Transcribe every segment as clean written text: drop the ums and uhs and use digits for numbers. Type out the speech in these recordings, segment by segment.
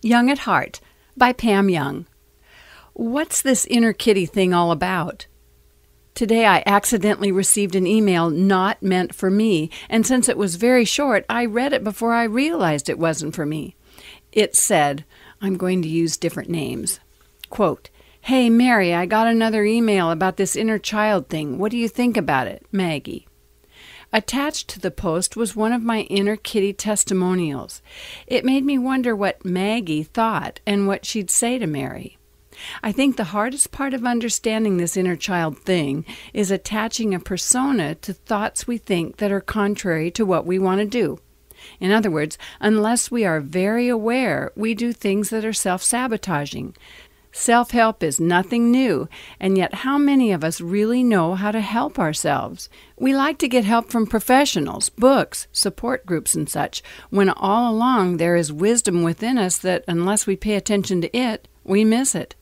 Young at Heart by Pam Young. What's this inner Kiddy thing all about? Today I accidentally received an email not meant for me, and since it was very short, I read it before I realized it wasn't for me. It said, I'm going to use different names. Quote, "Hey Mary, I got another email about this inner child thing. What do you think about it? Maggie." Attached to the post was one of my inner Kiddy testimonials. It made me wonder what Maggie thought and what she'd say to Mary. I think the hardest part of understanding this inner child thing is attaching a persona to thoughts we think that are contrary to what we want to do. In other words, unless we are very aware, we do things that are self-sabotaging. Self-help is nothing new, and yet how many of us really know how to help ourselves? We like to get help from professionals, books, support groups, and such, when all along there is wisdom within us that, unless we pay attention to it, we miss it.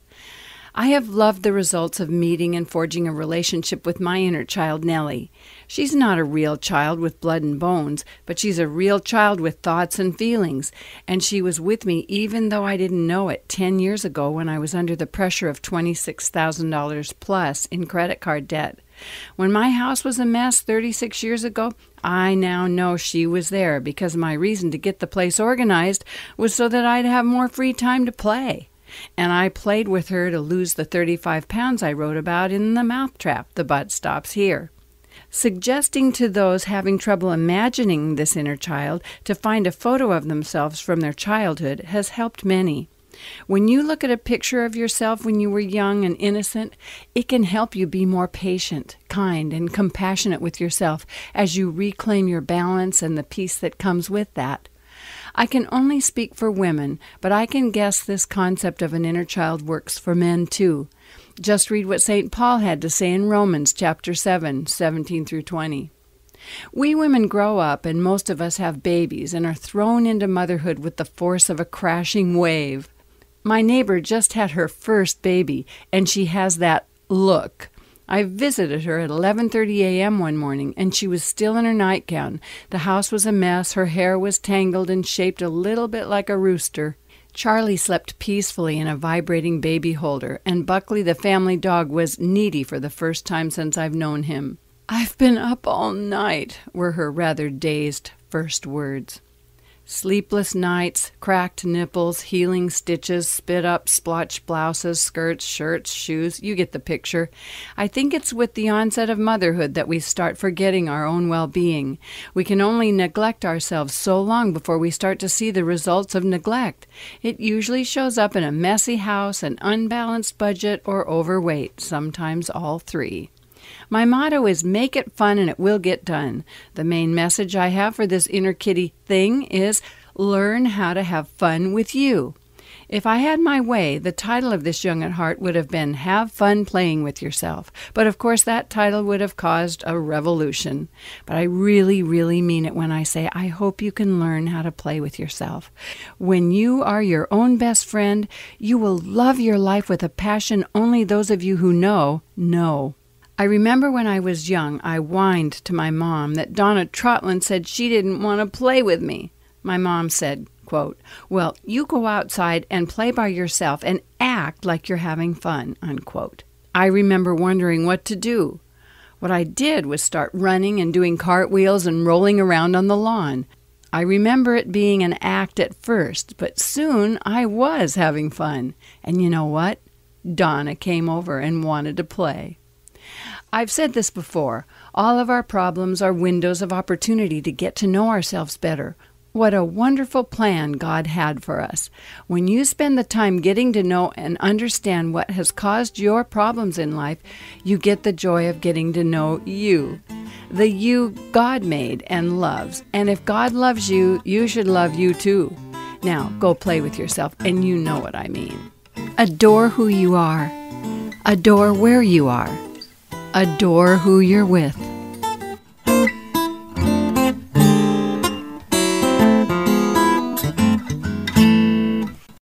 I have loved the results of meeting and forging a relationship with my inner child, Nellie. She's not a real child with blood and bones, but she's a real child with thoughts and feelings, and she was with me even though I didn't know it 10 years ago when I was under the pressure of $26,000 plus in credit card debt. When my house was a mess 36 years ago, I now know she was there because my reason to get the place organized was so that I'd have more free time to play. And I played with her to lose the 35 pounds I wrote about in The Mouthtrap, The Butt Stops Here. Suggesting to those having trouble imagining this inner child to find a photo of themselves from their childhood has helped many. When you look at a picture of yourself when you were young and innocent, it can help you be more patient, kind, and compassionate with yourself as you reclaim your balance and the peace that comes with that. I can only speak for women, but I can guess this concept of an inner child works for men too. Just read what St. Paul had to say in Romans chapter 7, 17 through 20. We women grow up, and most of us have babies and are thrown into motherhood with the force of a crashing wave. My neighbor just had her first baby, and she has that look. I visited her at 11:30 a.m. one morning, and she was still in her nightgown. The house was a mess, her hair was tangled and shaped a little bit like a rooster. Charlie slept peacefully in a vibrating baby holder, and Buckley, the family dog, was needy for the first time since I've known him. "I've been up all night," were her rather dazed first words. Sleepless nights, cracked nipples, healing stitches, spit-up, splotched blouses, skirts, shirts, shoes, you get the picture. I think it's with the onset of motherhood that we start forgetting our own well-being. We can only neglect ourselves so long before we start to see the results of neglect. It usually shows up in a messy house, an unbalanced budget, or overweight, sometimes all three. My motto is make it fun and it will get done. The main message I have for this inner Kiddy thing is learn how to have fun with you. If I had my way, the title of this Young at Heart would have been Have Fun Playing with Yourself. But of course that title would have caused a revolution. But I really, really mean it when I say I hope you can learn how to play with yourself. When you are your own best friend, you will love your life with a passion only those of you who know. I remember when I was young, I whined to my mom that Donna Trotland said she didn't want to play with me. My mom said, quote, "Well, you go outside and play by yourself and act like you're having fun," unquote. I remember wondering what to do. What I did was start running and doing cartwheels and rolling around on the lawn. I remember it being an act at first, but soon I was having fun. And you know what? Donna came over and wanted to play. I've said this before. All of our problems are windows of opportunity to get to know ourselves better. What a wonderful plan God had for us. When you spend the time getting to know and understand what has caused your problems in life, you get the joy of getting to know you. The you God made and loves. And if God loves you, you should love you too. Now, go play with yourself, and you know what I mean. Adore who you are. Adore where you are. Adore who you're with.